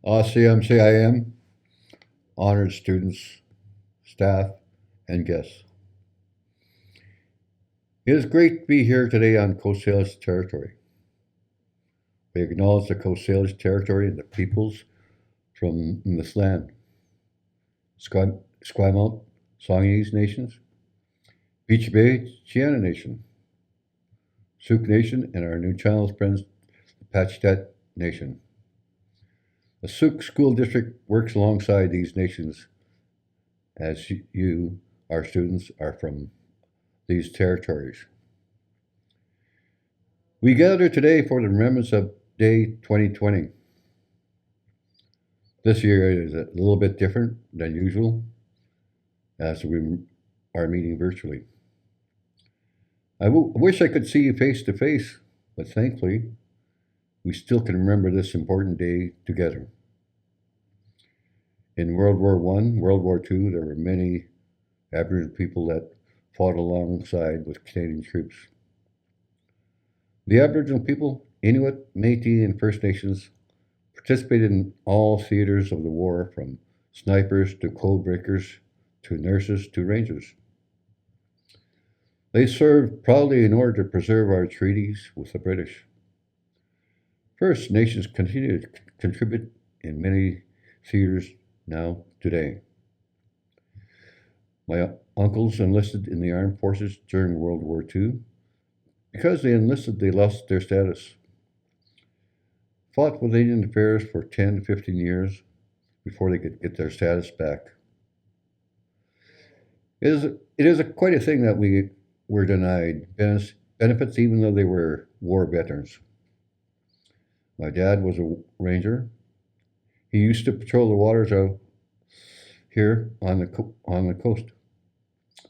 CMCIM, honored students, staff, and guests. It is great to be here today on Coast Salish territory. We acknowledge the Coast Salish territory and the peoples from this land. Esquimalt, Songhees Nations, Beach Bay, Chiana Nation, Souk Nation, and our new channel friends, the Pachetet Nation. The Souk School District works alongside these nations as you, our students, are from these territories. We gather today for the Remembrance of Day 2020. This year is a little bit different than usual as we are meeting virtually. I wish I could see you face to face, but thankfully, we still can remember this important day together. In World War I, World War II, there were many Aboriginal people that fought alongside with Canadian troops. The Aboriginal people, Inuit, Métis, and First Nations, participated in all theaters of the war, from snipers to code breakers to nurses to rangers. They served proudly in order to preserve our treaties with the British. First Nations continue to contribute in many theaters now today. My uncles enlisted in the armed forces during World War II. Because they enlisted, they lost their status. Fought with Indian Affairs for 10 to 15 years before they could get their status back. It is quite a thing that we were denied benefits even though they were war veterans. My dad was a ranger. He used to patrol the waters out here on the coast.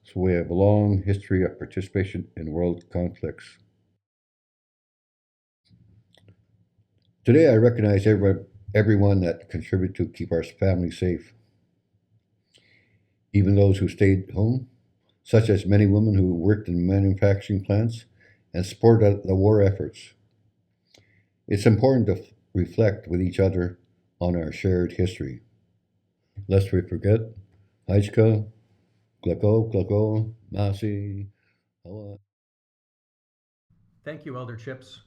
So we have a long history of participation in world conflicts. Today I recognize everyone that contributed to keep our families safe. Even those who stayed home, such as many women who worked in manufacturing plants and supported the war efforts. It's important to reflect with each other on our shared history. Lest we forget, Hajka, Glako, Masi, Hawa. Thank you, Elder Chips.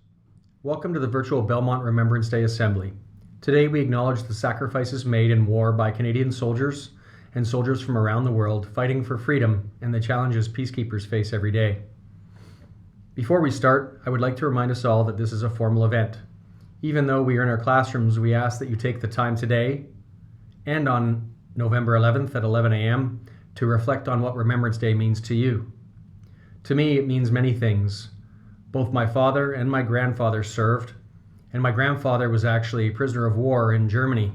Welcome to the virtual Belmont Remembrance Day Assembly. Today we acknowledge the sacrifices made in war by Canadian soldiers and soldiers from around the world fighting for freedom and the challenges peacekeepers face every day. Before we start, I would like to remind us all that this is a formal event. Even though we are in our classrooms, we ask that you take the time today and on November 11th at 11 a.m. to reflect on what Remembrance Day means to you. To me, it means many things. Both my father and my grandfather served, and my grandfather was actually a prisoner of war in Germany.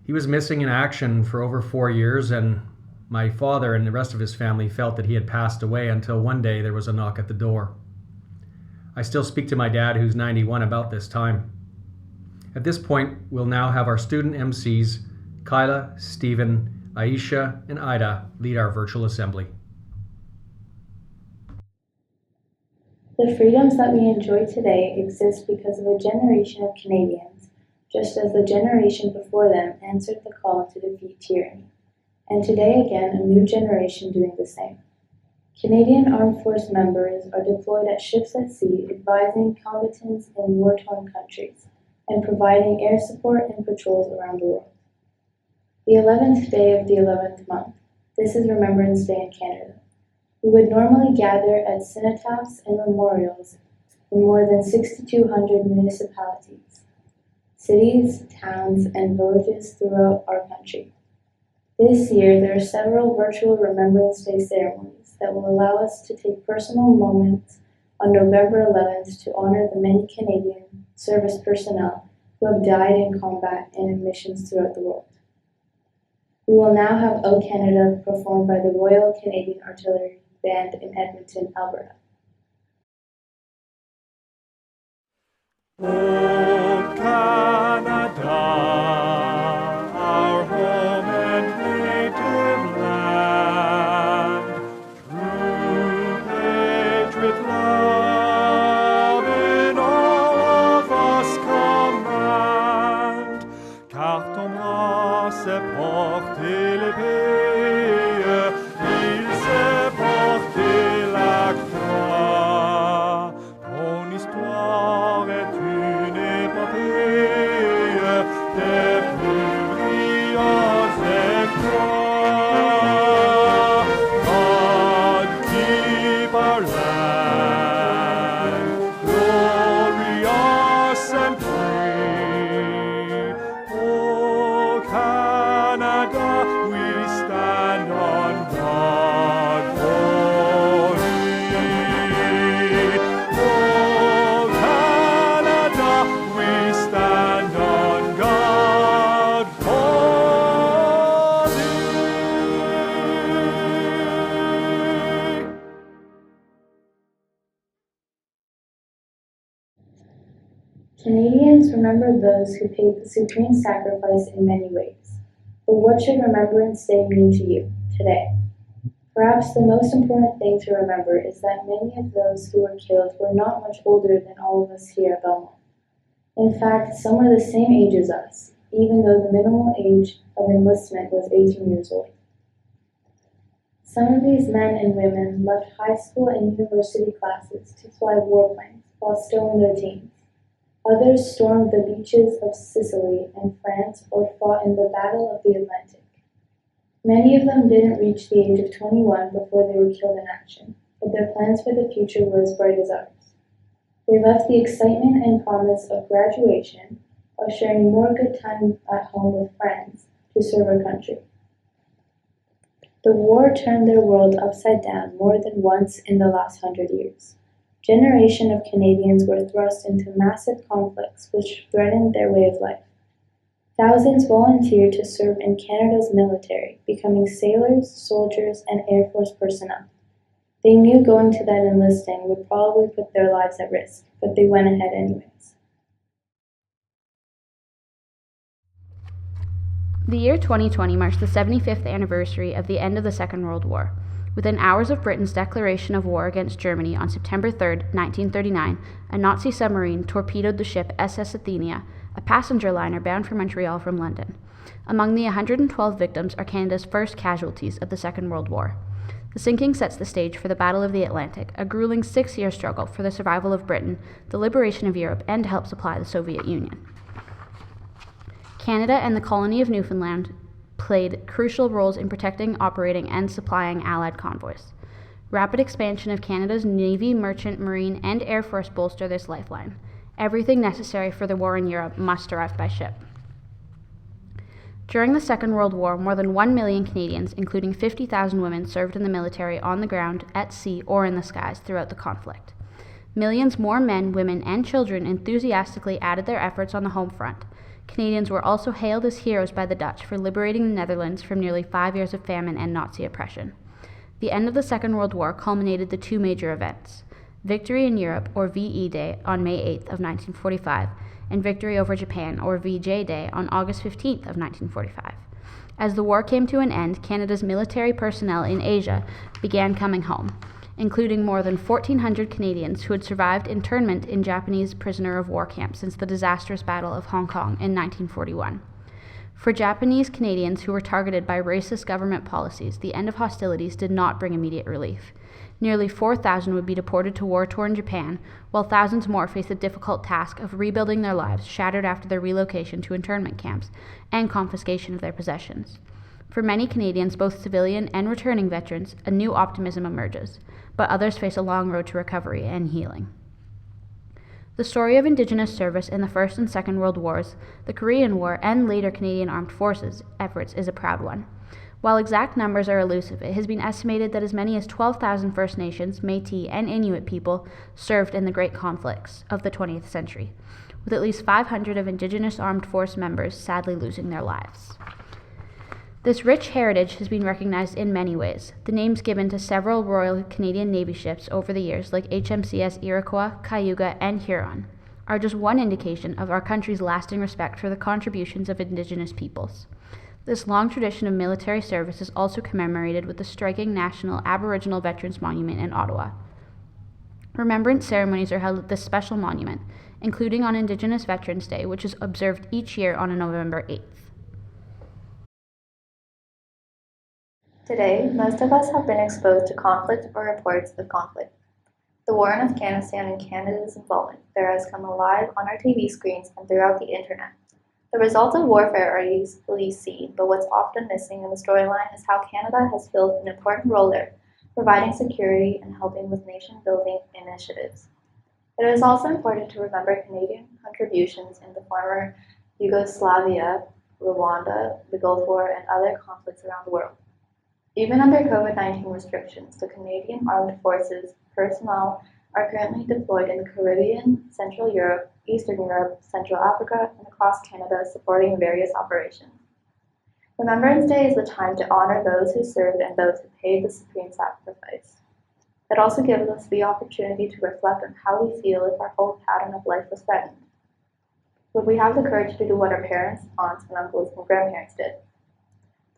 He was missing in action for over 4 years, and my father and the rest of his family felt that he had passed away until one day there was a knock at the door. I still speak to my dad, who's 91, about this time. At this point, we'll now have our student MCs, Kyla, Stephen, Aisha, and Ida, lead our virtual assembly. The freedoms that we enjoy today exist because of a generation of Canadians, just as the generation before them answered the call to defeat tyranny, and today again a new generation doing the same. Canadian Armed Force members are deployed at ships at sea, advising combatants in war-torn countries, and providing air support and patrols around the world. The 11th day of the 11th month. This is Remembrance Day in Canada. We would normally gather at cenotaphs and memorials in more than 6,200 municipalities, cities, towns, and villages throughout our country. This year, there are several virtual Remembrance Day ceremonies that will allow us to take personal moments on November 11th to honor the many Canadian service personnel who have died in combat and in missions throughout the world. We will now have O Canada performed by the Royal Canadian Artillery Band in Edmonton, Alberta. O Canada, our home and native land, true patriot love in all of us command. est une épopée des plus riants exploits. God keep our land glorious and free. Oh, Canada, we stand on God for thee. Oh, Canada, we stand on God for thee. Canadians remember those who paid the supreme sacrifice in many ways. But what should Remembrance Day mean to you today? Perhaps the most important thing to remember is that many of those who were killed were not much older than all of us here at Belmont. In fact, some were the same age as us, even though the minimal age of enlistment was 18 years old. Some of these men and women left high school and university classes to fly warplanes while still in their teens. Others stormed the beaches of Sicily and France or fought in the Battle of the Atlantic. Many of them didn't reach the age of 21 before they were killed in action, but their plans for the future were as bright as ours. They left the excitement and promise of graduation, of sharing more good time at home with friends, to serve our country. The war turned their world upside down more than once in the last 100 years. Generations of Canadians were thrust into massive conflicts which threatened their way of life. Thousands volunteered to serve in Canada's military, becoming sailors, soldiers, and Air Force personnel. They knew going to that enlisting would probably put their lives at risk, but they went ahead anyways. The year 2020 marks the 75th anniversary of the end of the Second World War. Within hours of Britain's declaration of war against Germany on September 3, 1939, a Nazi submarine torpedoed the ship SS Athenia, a passenger liner bound for Montreal from London. Among the 112 victims are Canada's first casualties of the Second World War. The sinking sets the stage for the Battle of the Atlantic, a grueling 6-year struggle for the survival of Britain, the liberation of Europe, and to help supply the Soviet Union. Canada and the colony of Newfoundland played crucial roles in protecting, operating, and supplying Allied convoys. Rapid expansion of Canada's Navy, Merchant, Marine, and Air Force bolster this lifeline. Everything necessary for the war in Europe must arrive by ship. During the Second World War, more than 1 million Canadians, including 50,000 women, served in the military on the ground, at sea, or in the skies throughout the conflict. Millions more men, women, and children enthusiastically added their efforts on the home front. Canadians were also hailed as heroes by the Dutch for liberating the Netherlands from nearly 5 years of famine and Nazi oppression. The end of the Second World War culminated the two major events: Victory in Europe, or VE Day, on May 8th of 1945, and Victory over Japan, or VJ Day, on August 15th of 1945. As the war came to an end, Canada's military personnel in Asia began coming home, including more than 1,400 Canadians who had survived internment in Japanese prisoner of war camps since the disastrous Battle of Hong Kong in 1941. For Japanese Canadians who were targeted by racist government policies, the end of hostilities did not bring immediate relief. Nearly 4,000 would be deported to war-torn Japan, while thousands more faced the difficult task of rebuilding their lives shattered after their relocation to internment camps and confiscation of their possessions. For many Canadians, both civilian and returning veterans, a new optimism emerges, but others face a long road to recovery and healing. The story of Indigenous service in the First and Second World Wars, the Korean War, and later Canadian Armed Forces efforts is a proud one. While exact numbers are elusive, it has been estimated that as many as 12,000 First Nations, Métis, and Inuit people served in the great conflicts of the 20th century, with at least 500 of Indigenous Armed Force members sadly losing their lives. This rich heritage has been recognized in many ways. The names given to several Royal Canadian Navy ships over the years, like HMCS Iroquois, Cayuga, and Huron, are just one indication of our country's lasting respect for the contributions of Indigenous peoples. This long tradition of military service is also commemorated with the striking National Aboriginal Veterans Monument in Ottawa. Remembrance ceremonies are held at this special monument, including on Indigenous Veterans Day, which is observed each year on November 8th. Today, most of us have been exposed to conflict or reports of conflict. The war in Afghanistan and Canada's involvement there has come alive on our TV screens and throughout the internet. The results of warfare are easily seen, but what's often missing in the storyline is how Canada has filled an important role there, providing security and helping with nation-building initiatives. It is also important to remember Canadian contributions in the former Yugoslavia, Rwanda, the Gulf War, and other conflicts around the world. Even under COVID-19 restrictions, the Canadian Armed Forces personnel are currently deployed in the Caribbean, Central Europe, Eastern Europe, Central Africa, and across Canada supporting various operations. Remembrance Day is the time to honor those who served and those who paid the supreme sacrifice. It also gives us the opportunity to reflect on how we feel if our whole pattern of life was threatened. Would we have the courage to do what our parents, aunts, and uncles and grandparents did?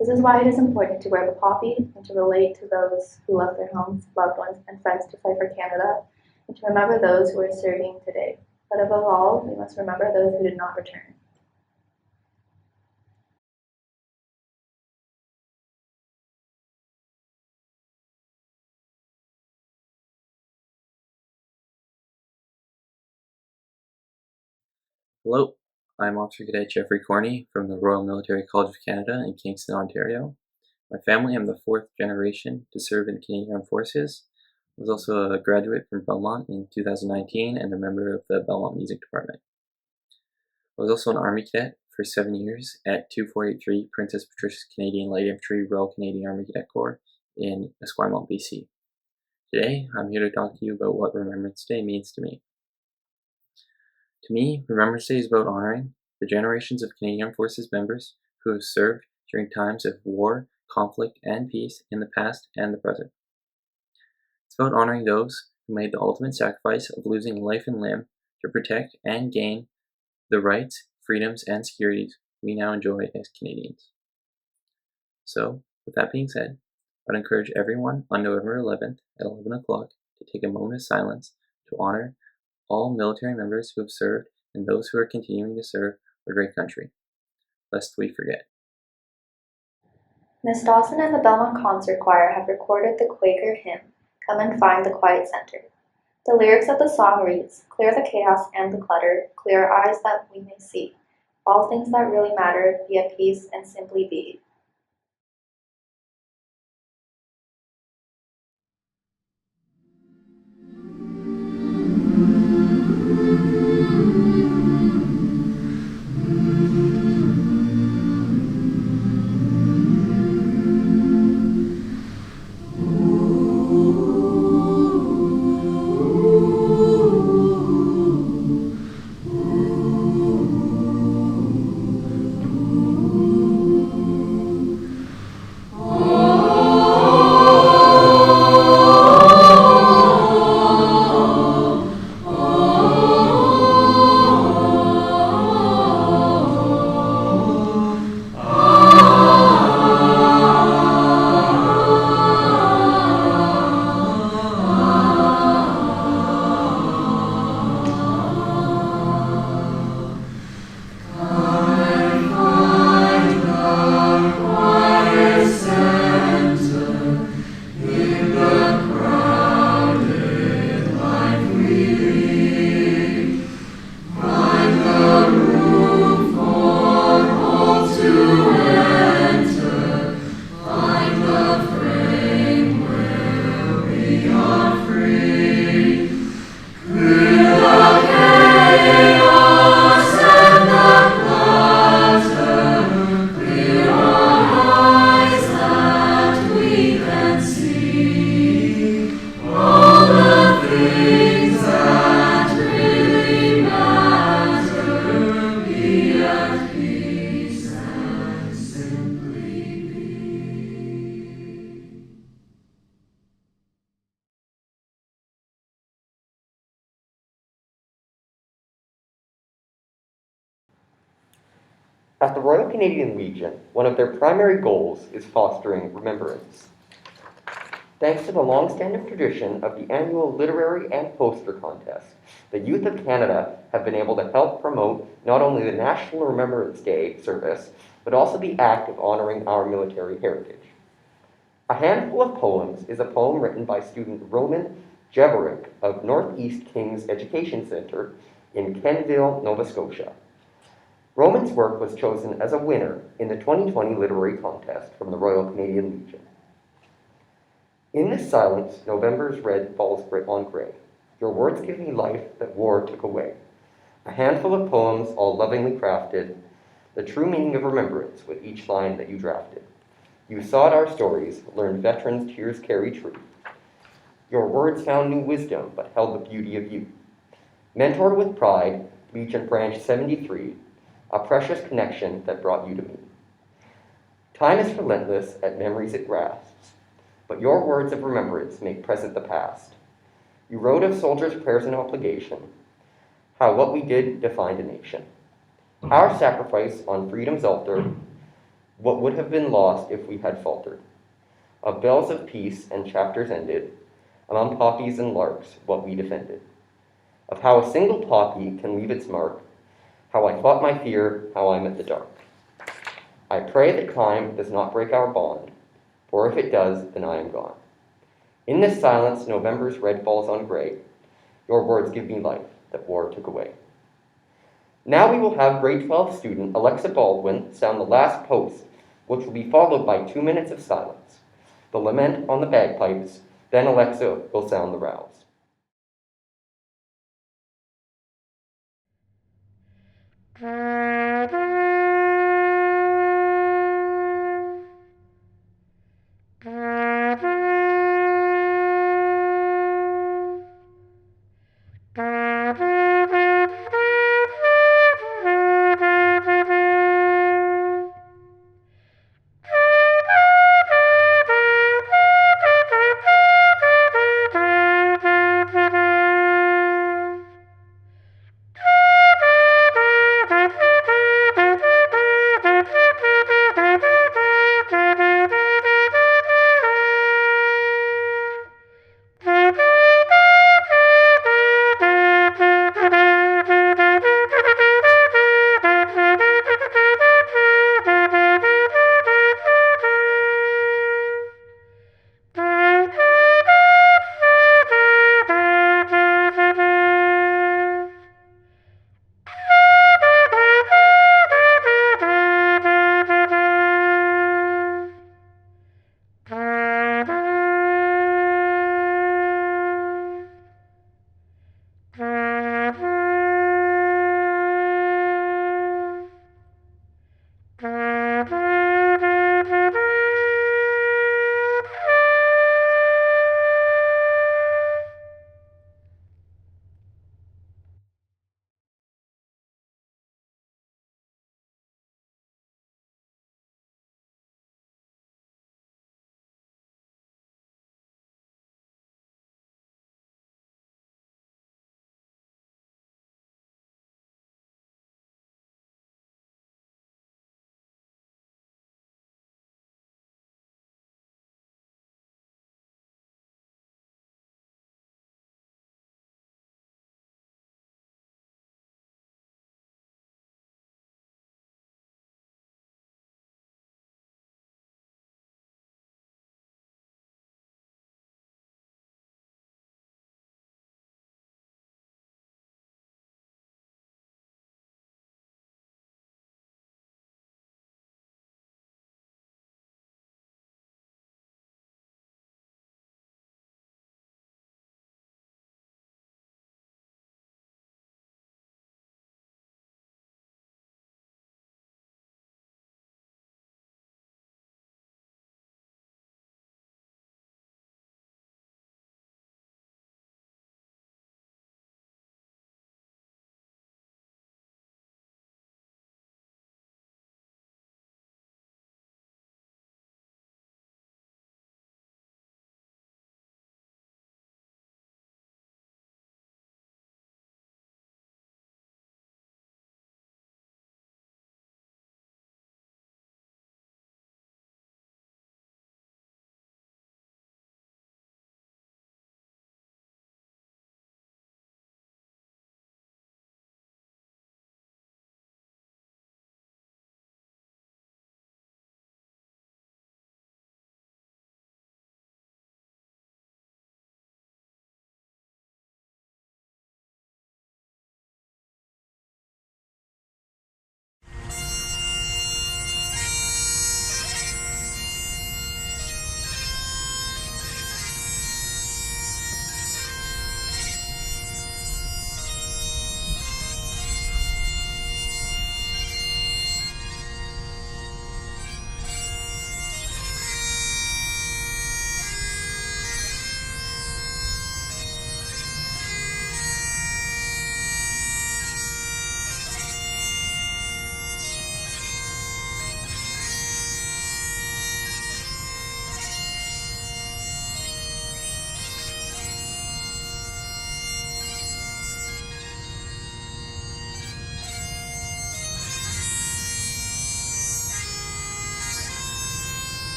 This is why it is important to wear the poppy and to relate to those who left their homes, loved ones, and friends to fight for Canada, and to remember those who are serving today. But above all, we must remember those who did not return. Hello, I'm Officer Cadet Jeffrey Corney from the Royal Military College of Canada in Kingston, Ontario. My family, I'm the fourth generation to serve in the Canadian Armed Forces. I was also a graduate from Belmont in 2019 and a member of the Belmont Music Department. I was also an Army Cadet for 7 years at 2483 Princess Patricia's Canadian Light Infantry Royal Canadian Army Cadet Corps in Esquimalt, BC. Today, I'm here to talk to you about what Remembrance Day means to me. To me, Remembrance Day is about honoring the generations of Canadian Armed Forces members who have served during times of war, conflict, and peace in the past and the present. It's about honoring those who made the ultimate sacrifice of losing life and limb to protect and gain the rights, freedoms, and securities we now enjoy as Canadians. So, with that being said, I'd encourage everyone on November 11th at 11 o'clock to take a moment of silence to honor all military members who have served and those who are continuing to serve our great country, lest we forget. Miss Dawson and the Belmont Concert Choir have recorded the Quaker hymn, Come and Find the Quiet Center. The lyrics of the song reads, clear the chaos and the clutter, clear our eyes that we may see. All things that really matter, be at peace and simply be. At the Royal Canadian Legion, one of their primary goals is fostering remembrance. Thanks to the long-standing tradition of the annual literary and poster contest, the youth of Canada have been able to help promote not only the National Remembrance Day service, but also the act of honoring our military heritage. A Handful of Poems is a poem written by student Roman Jeverick of Northeast Kings Education Center in Kenville, Nova Scotia. Roman's work was chosen as a winner in the 2020 literary contest from the Royal Canadian Legion. In this silence, November's red falls on gray. Your words give me life that war took away. A handful of poems, all lovingly crafted, the true meaning of remembrance with each line that you drafted. You sought our stories, learned veterans' tears carry truth. Your words found new wisdom, but held the beauty of youth. Mentored with pride, Legion Branch 73, a precious connection that brought you to me. Time is relentless, at memories it grasps, but your words of remembrance make present the past. You wrote of soldiers' prayers and obligation, how what we did defined a nation. Our sacrifice on freedom's altar, what would have been lost if we had faltered. Of bells of peace and chapters ended, among poppies and larks, what we defended. Of how a single poppy can leave its mark, how I fought my fear, how I met the dark. I pray that time does not break our bond, for if it does, then I am gone. In this silence, November's red falls on gray. Your words give me life that war took away. Now we will have grade 12 student Alexa Baldwin sound the last post, which will be followed by 2 minutes of silence. The lament on the bagpipes, then Alexa will sound the rouse.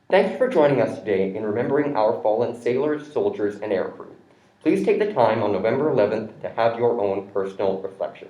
Thank you for joining us today in remembering our fallen sailors, soldiers, and aircrew. Please take the time on November 11th to have your own personal reflection.